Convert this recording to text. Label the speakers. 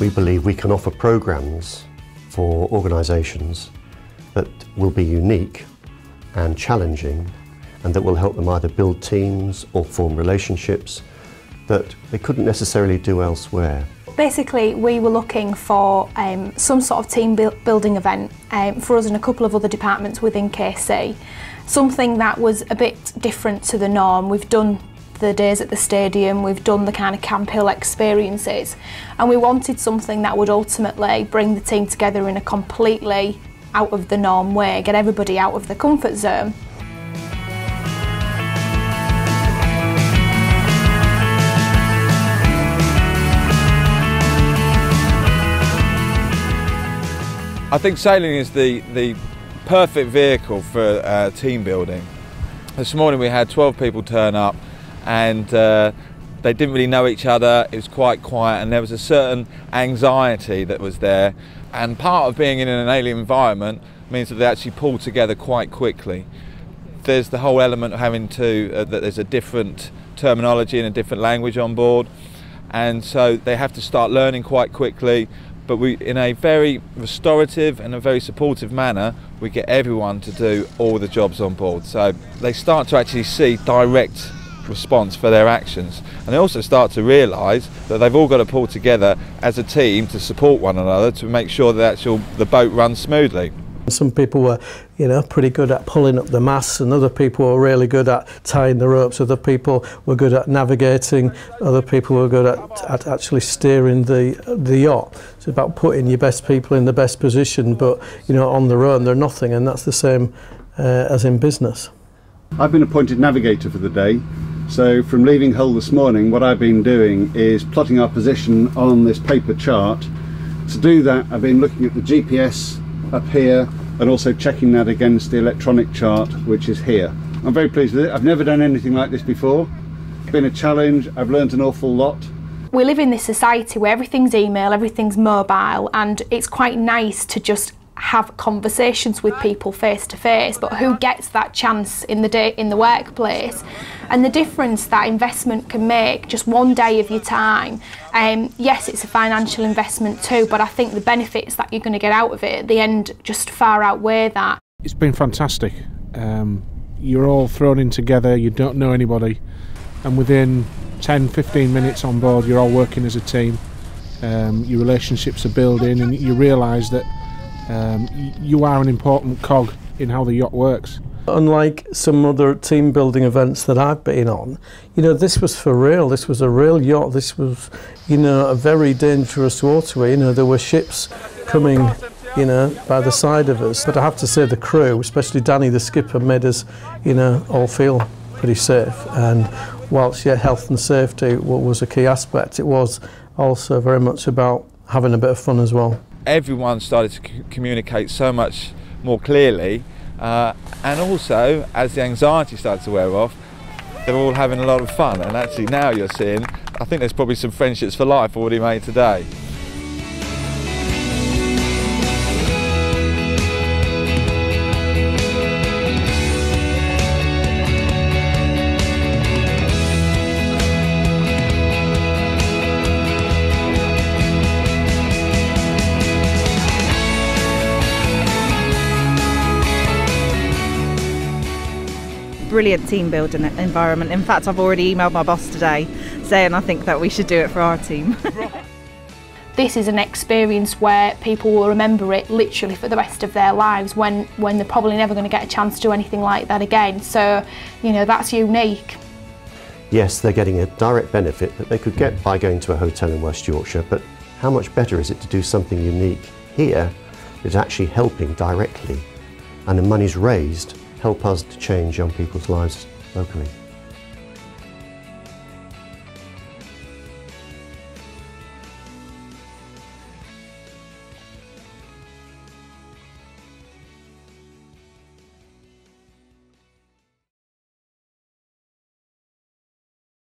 Speaker 1: We believe we can offer programs for organisations that will be unique and challenging, and that will help them either build teams or form relationships that they couldn't necessarily do elsewhere.
Speaker 2: Basically, we were looking for some sort of team building event for us and a couple of other departments within KC. Something that was a bit different to the norm. We've done the days at the stadium, we've done the kind of Camp Hill experiences, and we wanted something that would ultimately bring the team together in a completely out of the norm way, get everybody out of the comfort zone.
Speaker 3: I think sailing is the perfect vehicle for team building. This morning we had 12 people turn up, and they didn't really know each other. It was quite quiet, and there was a certain anxiety that was there, and part of being in an alien environment means that they actually pull together quite quickly. There's the whole element of having to that there's a different terminology and a different language on board, and so they have to start learning quite quickly. But we, in a very restorative and a very supportive manner, we get everyone to do all the jobs on board. So they start to actually see direct response for their actions, and they also start to realise that they've all got to pull together as a team to support one another to make sure that the boat runs smoothly.
Speaker 4: Some people were, pretty good at pulling up the masts, and other people were really good at tying the ropes. Other people were good at navigating. Other people were good at actually steering the yacht. It's about putting your best people in the best position, but on their own they're nothing, and that's the same as in business.
Speaker 5: I've been appointed navigator for the day, so from leaving Hull this morning, what I've been doing is plotting our position on this paper chart. To do that, I've been looking at the GPS up here and also checking that against the electronic chart, which is here. I'm very pleased with it. I've never done anything like this before. It's been a challenge. I've learned an awful lot.
Speaker 2: We live in this society where everything's email, everything's mobile, and it's quite nice to just have conversations with people face to face, but who gets that chance in the workplace? And the difference that investment can make, just one day of your time, yes, it's a financial investment too, but I think the benefits that you're going to get out of it at the end just far outweigh that.
Speaker 6: It's been fantastic. You're all thrown in together, you don't know anybody, and within 10-15 minutes on board you're all working as a team. Your relationships are building, and you realise that you are an important cog in how the yacht works.
Speaker 4: Unlike some other team building events that I've been on, this was for real. This was a real yacht. This was, a very dangerous waterway. There were ships coming, by the side of us. But I have to say the crew, especially Danny the skipper, made us, all feel pretty safe. And whilst health and safety was a key aspect, it was also very much about having a bit of fun as well.
Speaker 3: Everyone started to communicate so much more clearly, and also as the anxiety started to wear off, they're all having a lot of fun, and actually now you're seeing, I think there's probably some friendships for life already made today.
Speaker 7: Brilliant team building environment. In fact, I've already emailed my boss today saying I think that we should do it for our team.
Speaker 2: This is an experience where people will remember it literally for the rest of their lives, when they're probably never going to get a chance to do anything like that again. So, that's unique.
Speaker 1: Yes, they're getting a direct benefit that they could get by going to a hotel in West Yorkshire, but how much better is it to do something unique here that's actually helping directly, and the money's raised help us to change young people's lives locally.